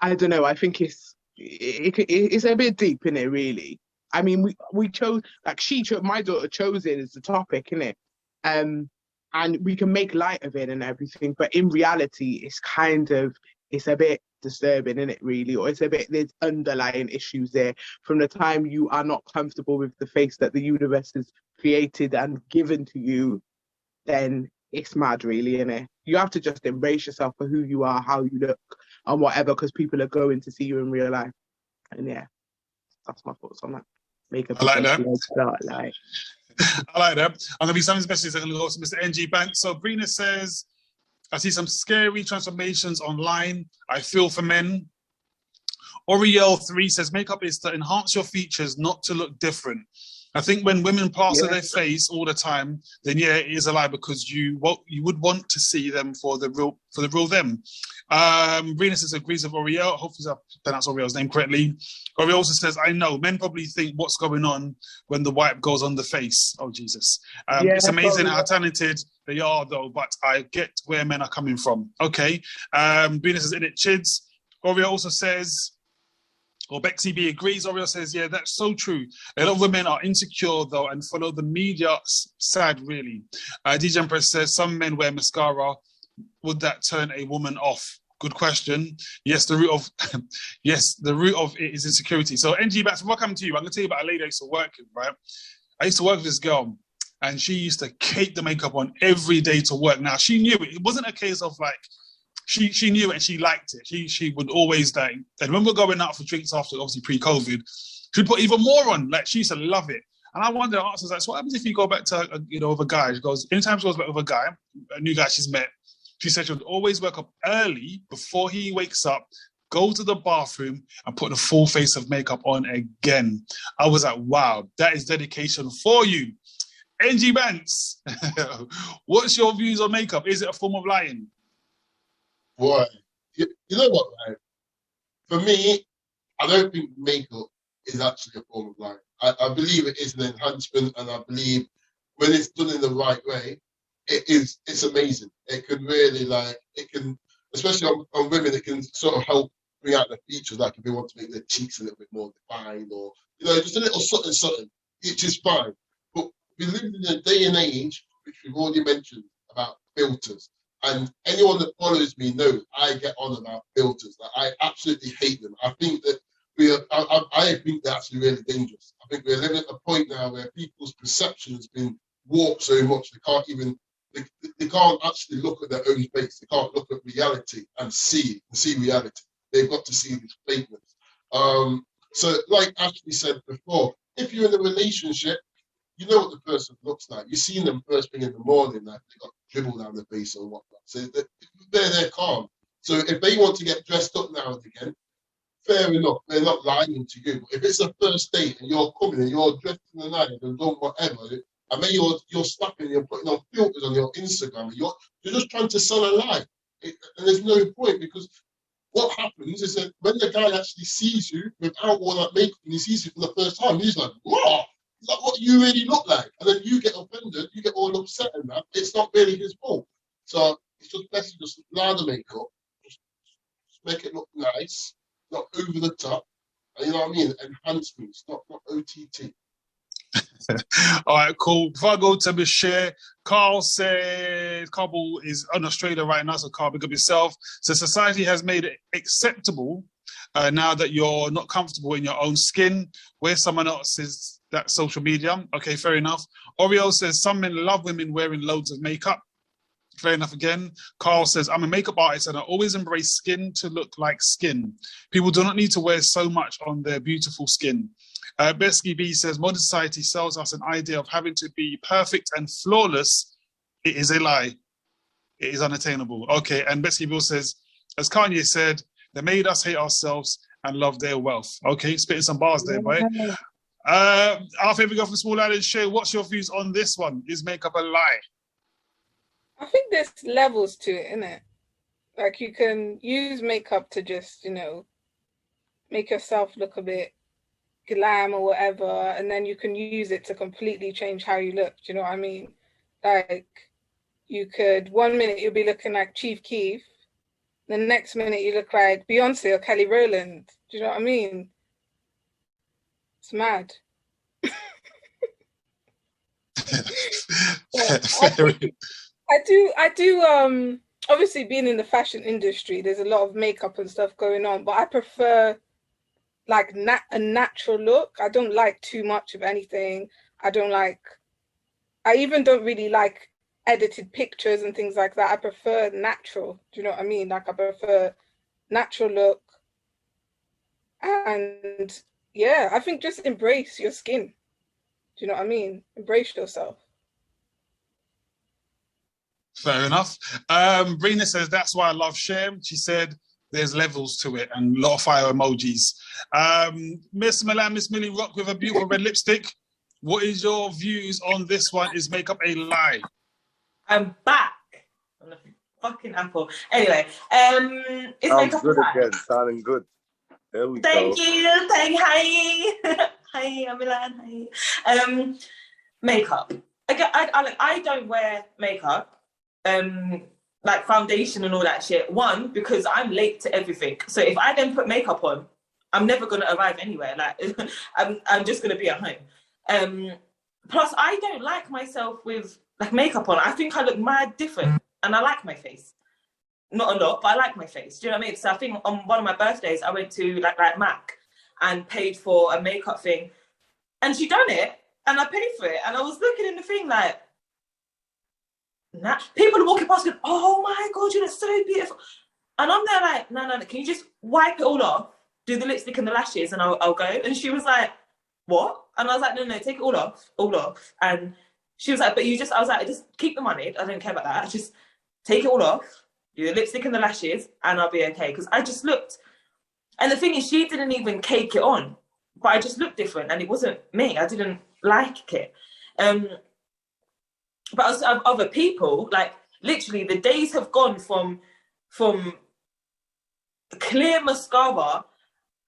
I don't know. I think it's a bit deep, in it, really. I mean, we chose, like, my daughter chose it as the topic, innit? And we can make light of it and everything, but in reality, it's a bit disturbing, isn't it, really? Or there's underlying issues there. From the time you are not comfortable with the face that the universe has created and given to you, then it's mad, really, innit? You have to just embrace yourself for who you are, how you look, and whatever, because people are going to see you in real life. And yeah, that's my thoughts on that. Makeup. I like that. Like. I like that. I'm gonna be something special. I'm gonna go to Mr. NG Banks. So Brina says, "I see some scary transformations online. I feel for men." Oriel3 says, "Makeup is to enhance your features, not to look different. I think when women plaster their face all the time, then yeah, it is a lie, because you would want to see them for the real them." Brina says agrees with Oriel. Hopefully I pronounced Oriel's name correctly. Oriel also says, "I know men probably think what's going on when the wipe goes on the face." Oh Jesus! It's amazing how talented they are, though. But I get where men are coming from. Okay. Brina says, "In it, chids." Oriel also says, or Bexy B agrees. Oriel says, "Yeah, that's so true. A lot of women are insecure, though, and follow the media. Sad, really." DJ Empress says, "Some men wear mascara. Would that turn a woman off?" Good question. Yes, the root of it is insecurity. So NG Bats, before I come to you, I'm gonna tell you about a lady I used to work with, right? I used to work with this girl, and she used to cake the makeup on every day to work. Now, she knew it. It wasn't a case of like, she knew it and she liked it. She would always, like, and when we're going out for drinks after, obviously pre-COVID, she'd put even more on. Like, she used to love it. And I wondered, I asked her, like, so what happens if you go back to, with a guy? She goes, anytime she goes back with a guy, a new guy she's met, she said she would always wake up early before he wakes up, go to the bathroom and put the full face of makeup on again. I was like, wow, that is dedication for you. NG Bants, what's your views on makeup? Is it a form of lying? Boy, you know what, right? For me, I don't think makeup is actually a form of lying. I believe it is an enhancement, and I believe when it's done in the right way, it's amazing. It can really, like, especially on women, it can sort of help bring out the features, like if they want to make their cheeks a little bit more defined, or, just a little something, which is fine. But we live in a day and age, which we've already mentioned, about filters. And anyone that follows me knows I get on about filters. Like, I absolutely hate them. I think that I think they're actually really dangerous. I think we're living at a point now where people's perception has been warped so much they can't actually look at their own face. They can't look at reality and see reality. They've got to see this fakeness. So, like Ashley said before, if you're in a relationship, you know what the person looks like. You've seen them first thing in the morning, like they got dribble down the face or whatnot. So they're calm. So if they want to get dressed up now and again, fair enough, they're not lying to you. But if it's a first date and you're coming and you're dressed in the night and doing whatever, and then you're snapping, you're putting on filters on your Instagram, and you're just trying to sell a lie. And there's no point, because what happens is that when the guy actually sees you without all that makeup and he sees you for the first time, he's like, "Wow, is that what you really look like?" And then you get offended, you get all upset and that. It's not really his fault. So it's just best to just lie the makeup, just make it look nice, not over the top. And you know what I mean? Enhancements, not OTT. All right, cool. Before I go to Bashir, Carl said Kabul is on Australia right now, so Carl, big up yourself. So society has made it acceptable now that you're not comfortable in your own skin. Wear someone else's, that social media. Okay, fair enough. Oriel says some men love women wearing loads of makeup. Fair enough again. Carl says, I'm a makeup artist and I always embrace skin to look like skin. People do not need to wear so much on their beautiful skin. Besky B says, modern society sells us an idea of having to be perfect and flawless. It is a lie. It is unattainable. Okay, and Besky B says, as Kanye said, they made us hate ourselves and love their wealth. Okay, spitting some bars there, boy. Our favorite girl from Small Island, Shay, what's your views on this one? Is makeup a lie? I think there's levels to it, innit? Like, you can use makeup to just, make yourself look a bit glam or whatever, and then you can use it to completely change how you look. Do you know what I mean? Like, you could, 1 minute you'll be looking like Chief Keef, the next minute you look like Beyonce or Kelly Rowland. Do you know what I mean? It's mad. I do, obviously being in the fashion industry, there's a lot of makeup and stuff going on, but I prefer like a natural look. I don't like too much of anything. I even don't really like edited pictures and things like that. I prefer natural. Do you know what I mean? Like, I prefer natural look. And yeah, I think just embrace your skin. Do you know what I mean? Embrace yourself. Fair enough. Brina says, that's why I love Shem. She said there's levels to it and a lot of fire emojis. Miss Milan, Miss Millie Rock with a beautiful red lipstick. What is your views on this one? Is makeup a lie? I'm back on the fucking apple. Anyway, it's makeup good a lie? Again, sounding good. There we Thank go. you. Hi. Hi, I'm Milan. Hi. Makeup. I don't wear makeup. Like foundation and all that shit. One, because I'm late to everything. So if I then put makeup on, I'm never gonna arrive anywhere. Like I'm just gonna be at home. Plus, I don't like myself with like makeup on. I think I look mad different, and I like my face. Not a lot, but I like my face. Do you know what I mean? So I think on one of my birthdays, I went to like Mac and paid for a makeup thing, and she done it, and I paid for it, and I was looking in the thing like. Nah. People are walking past going, oh my God, you look so beautiful. And I'm there like, no, can you just wipe it all off, do the lipstick and the lashes, and I'll go? And she was like, what? And I was like, no, take it all off. And she was like, I was like, just keep the money. I don't care about that. Just take it all off, do the lipstick and the lashes, and I'll be okay. Because I just looked. And the thing is, she didn't even cake it on, but I just looked different, and it wasn't me. I didn't like it. But as other people, like literally the days have gone from clear mascara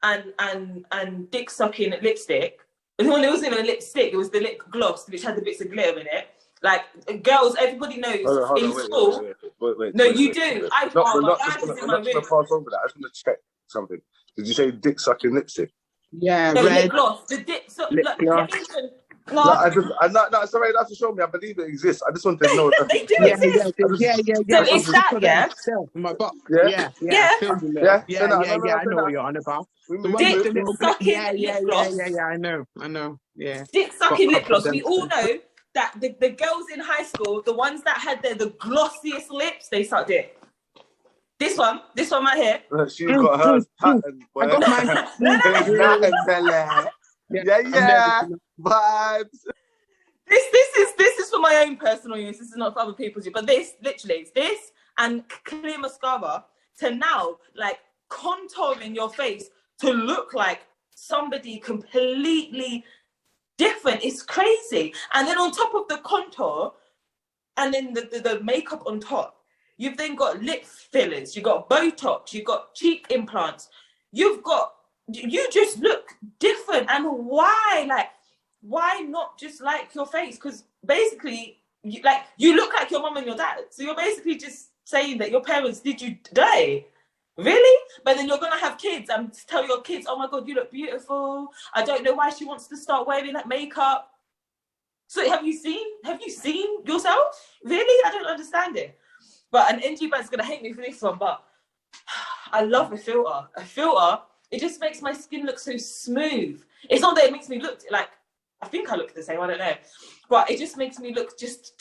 and dick sucking lipstick. And when it wasn't even a lipstick, it was the lip gloss which had the bits of glitter in it. Like girls, everybody knows in school. Wait, no, you do. I I'm not gonna pass over that. I just want to check something. Did you say dick sucking lipstick? Yeah, no, red lip gloss. The dick lip gloss. No, it's alright. That's to show me. I believe it exists. I just want to know. They do Yeah. So it's that, yeah? In my box. Yeah. Yeah. I know what you're on about. Dick sucking lip gloss. Yeah, I know. Yeah. Dick sucking lip gloss. We all know that the girls in high school, the ones that had the glossiest lips, they sucked it. This one right here. She got hers patterned. I got mine. Yeah. Vibes. this is for my own personal use. This is not for other people's use. But this, literally, it's this and clear mascara to now, like, contouring your face to look like somebody completely different. It's crazy. And then on top of the contour, and then the makeup on top, you've then got lip fillers, you've got Botox, you've got cheek implants, you just look different. And why not just like your face? Because basically, you look like your mum and your dad. So you're basically just saying that your parents did you die. Really? But then you're gonna have kids and tell your kids, oh my God, you look beautiful. I don't know why she wants to start wearing that makeup. So have you seen yourself? Really? I don't understand it. But an NG band's gonna hate me for this one, but I love a filter. A filter, it just makes my skin look so smooth. It's not that it makes me look like, I think I look the same, I don't know. But it just makes me look just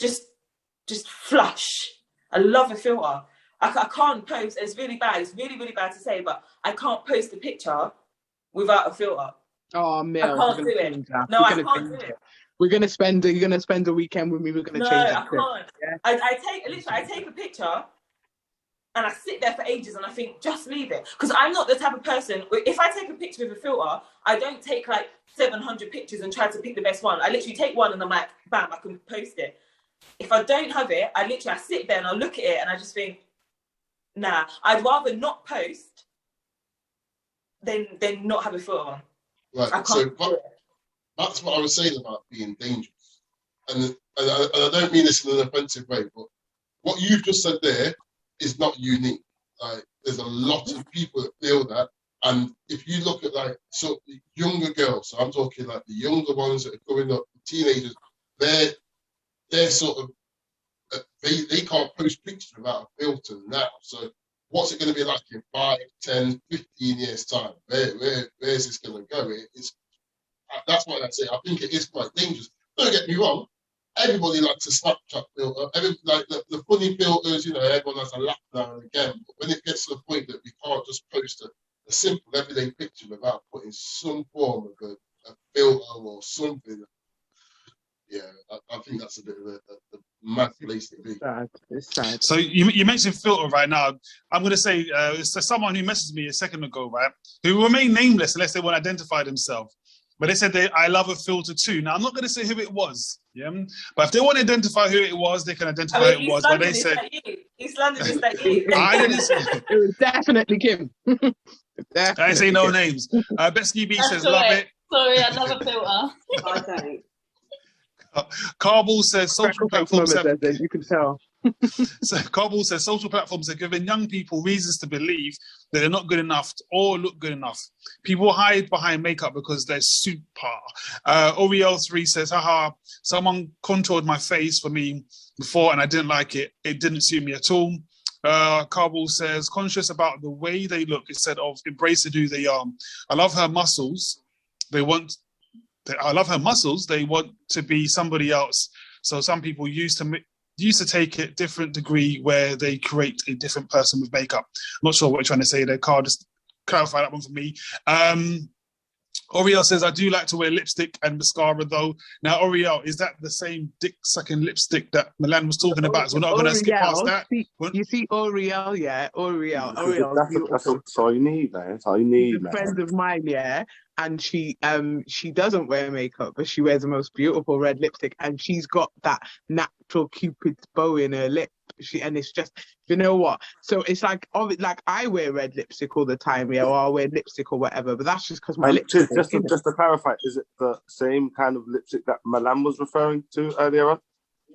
flush. I love a filter. I can't post, it's really bad, it's really, really bad to say, but I can't post a picture without a filter. Oh, Mel, I can't do it. No, I can't do it. You're gonna spend a weekend with me. We're gonna change it. No, I can't. Yeah? I take a picture and I sit there for ages and I think, just leave it. Because I'm not the type of person, if I take a picture with a filter, I don't take like 700 pictures and try to pick the best one. I literally take one and I'm like, bam, I can post it. If I don't have it, I sit there and I look at it and I just think, nah, I'd rather not post than not have a filter on. Right, so that's what I was saying about being dangerous. And I don't mean this in an offensive way, but what you've just said there is not unique. Like, there's a lot of people that feel that. And if you look at like so younger girls, so I'm talking like the younger ones that are growing up, teenagers, they're sort of they can't post pictures without a filter now. So what's it going to be like in 5, 10, 15 years time? Where's this going to go? That's why I say I think it is quite dangerous. Don't get me wrong. Everybody likes a Snapchat filter. Like the funny filters, everyone has a laugh now and again. But when it gets to the point that we can't just post a simple everyday picture without putting some form of a filter or something, yeah, I think that's a bit of a mad place to be. It's sad. So you mentioned filter right now. I'm going to say it's someone who messaged me a second ago, right, who remain nameless unless they want to identify themselves. But they said I love a filter too. Now, I'm not going to say who it was, yeah? But if they want to identify who it was, they can identify who it was. But they said... East London is like you. I didn't say... It was definitely Kim. I didn't say no names. Besky B says, love it. Sorry, I love a filter. I don't. Carball says social platforms have... You can tell. So Carball says social platforms are giving young people reasons to believe that they're not good enough or look good enough. People hide behind makeup because they're super. Oriel3 says, haha, someone contoured my face for me before and I didn't like it. It didn't suit me at all. Carball says, conscious about the way they look instead of embracing who they are. I love her muscles. They want to be somebody else. So some people used to take it different degree where they create a different person with makeup. I'm not sure what you're trying to say there, Carl. Just clarify that one for me. Oriel says, I do like to wear lipstick and mascara though. Now, Oriel, is that the same dick-sucking lipstick that Milan was talking about? So we're not going to skip past that. You see Oriel, yeah? Oriel. That's all you need, man. That's all you need, man. A friend of mine, yeah, and she doesn't wear makeup, but she wears the most beautiful red lipstick, and she's got that natural Cupid's bow in her lip. And it's just, you know what? So it's like I wear red lipstick all the time, yeah, or I wear lipstick or whatever, but that's just because my lipstick. Just to clarify, is it the same kind of lipstick that Milan was referring to earlier on?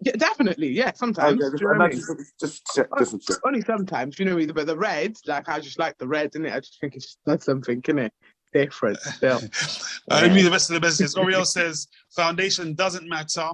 Yeah, definitely. Yeah, sometimes. Just only sometimes, but the red, like I just like the red, innit? I just think it just does something, innit? Different still. Let me read the rest of the messages. Oriel says foundation doesn't matter.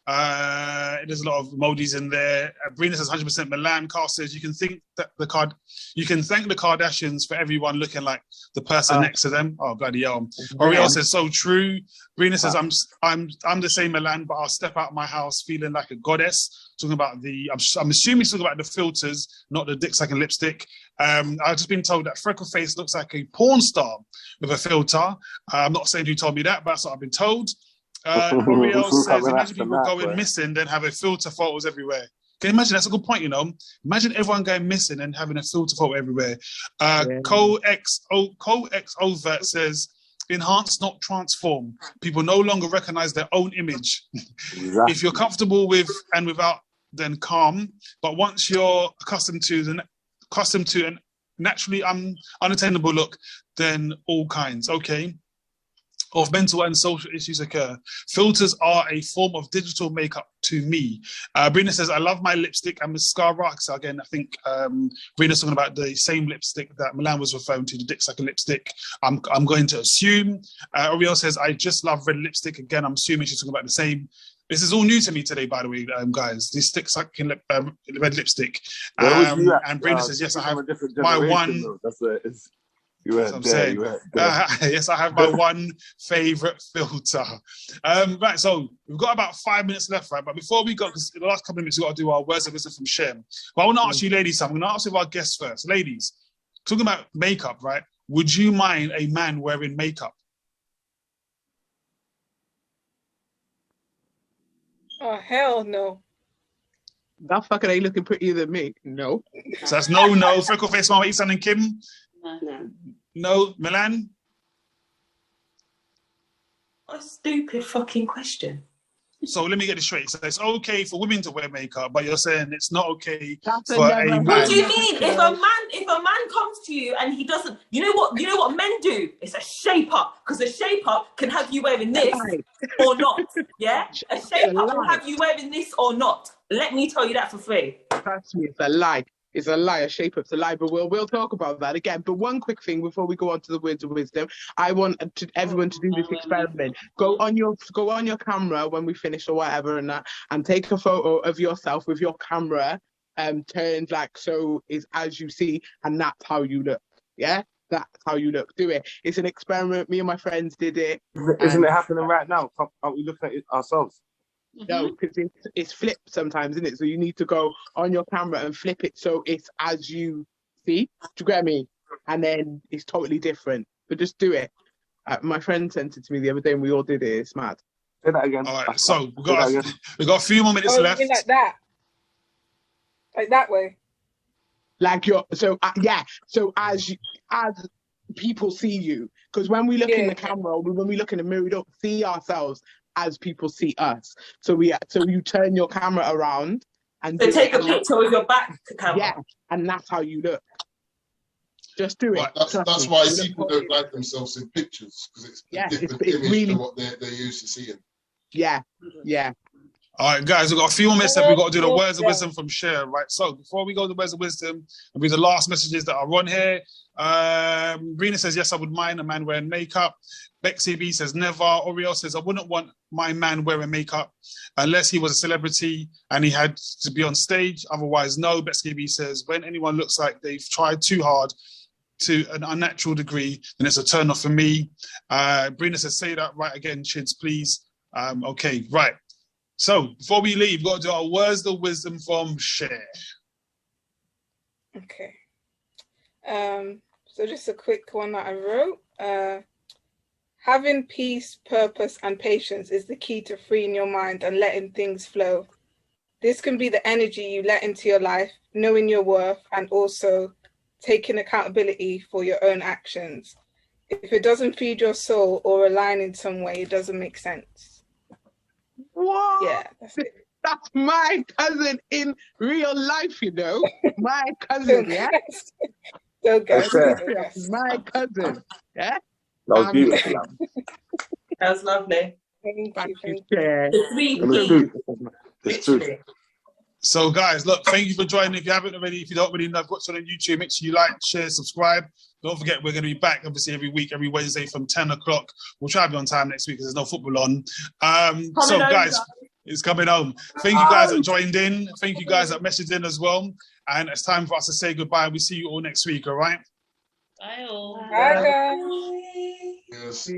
There's a lot of emojis in there. Brina says 100% Milan. Carl says you can thank the Kardashians for everyone looking like the person next to them. Oh bloody hell! Oriel says so true. Brina says I'm the same Milan, but I'll step out of my house feeling like a goddess. Talking about I'm assuming he's talking about the filters, not the dick-sucking lipstick. I've just been told that Freckleface looks like a porn star with a filter. I'm not saying who told me that, but that's what I've been told. Oriel says, Coming imagine after people that, going boy. missing, then having filter photos everywhere. Can you imagine? That's a good point, you know. Imagine everyone going missing and having a filter photo everywhere. Co-X Overt says, enhance, not transform. People no longer recognize their own image. Exactly. If you're comfortable with and without, then calm. But once you're accustomed to an naturally unattainable look, then all kinds. Okay. Of mental and social issues occur. Filters are a form of digital makeup to me. Brina says, I love my lipstick and mascara. So again, I think Brina's talking about the same lipstick that Milan was referring to, the Dick Sucker lipstick. I'm going to assume. Oriel says, I just love red lipstick. Again, I'm assuming she's talking about the same. This is all new to me today, by the way, guys. This Dick Sucking red lipstick. And Brina says, yes, I have my one. Though. That's what it is. You weren't there. You weren't there. Yes, I have my one favorite filter. Right, so we've got about 5 minutes left, right? But before we go, because in the last couple of minutes, we've got to do our words of wisdom from Shem. But I want to ask you, ladies, something. I'm going to ask you our guests first. Ladies, talking about makeup, right? Would you mind a man wearing makeup? Oh, hell no. That fucker ain't looking prettier than me. No. So that's no. Freckle face mama, Isan and Kim? No. Milan? What a stupid fucking question. So let me get this straight. So it's okay for women to wear makeup, but you're saying it's not okay That's for a man. What do you mean? If a man comes to you and he doesn't, you know what men do? It's a shape up, because a shape up can have you wearing this or not. Yeah, a shape up will have you wearing this or not. Let me tell you that for free. Trust me, it's a lie. It's a lie. A shape up's a lie. But we'll talk about that again. But one quick thing before we go on to the words of wisdom, I want everyone to do this experiment. Go on your camera when we finish or whatever, and take a photo of yourself with your camera turned like so is as you see, and that's how you look. Yeah, that's how you look. Do it. It's an experiment. Me and my friends did it. Isn't it happening right now? Aren't we looking at it ourselves? No, because it's flipped sometimes, isn't it? So you need to go on your camera and flip it so it's as you see. Do you get me? And then it's totally different. But just do it. My friend sent it to me the other day and we all did it. It's mad. Say that again. All right, so we've got a few more minutes left. You mean like that? Like that way? Like so as people see you. Because when we look in the camera, when we look in the mirror, we don't see ourselves as people see us. So you turn your camera around and take a picture with your back camera. Yeah, and that's how you look. Just do it. Right, that's why people don't like themselves in pictures, because it's a different image really, to what they're used to seeing. Yeah. All right, guys, we've got a few more minutes left. We've got to do the words of wisdom from Cher, right? So before we go to the words of wisdom, it'll be the last messages that are on here. Brina says, yes, I would mind a man wearing makeup. Bexy B says, never. Oriel says, I wouldn't want my man wearing makeup unless he was a celebrity and he had to be on stage. Otherwise, no. Bexy B says, when anyone looks like they've tried too hard to an unnatural degree, then it's a turn off for me. Brina says, say that right again, Chids, please. Okay, right. So before we leave, we've got to do our words of wisdom from Cher. Okay. So just a quick one that I wrote. Having peace, purpose, and patience is the key to freeing your mind and letting things flow. This can be the energy you let into your life, knowing your worth, and also taking accountability for your own actions. If it doesn't feed your soul or align in some way, it doesn't make sense. What? Yeah, that's it. That's my cousin in real life, you know. My cousin, yeah? So guys, my cousin, yeah? That was beautiful. That was lovely. Thank you. It's true. So guys, look, thank you for joining. If you haven't already, if you don't already know, I've got on YouTube. Make sure you like, share, subscribe. Don't forget, we're going to be back, obviously, every week, every Wednesday from 10 o'clock. We'll try to be on time next week because there's no football on. So guys, it's coming home. Thank you guys that joined in. Thank you guys that messaged in as well. And it's time for us to say goodbye. We see you all next week, all right? Bye all. Bye guys. Yes.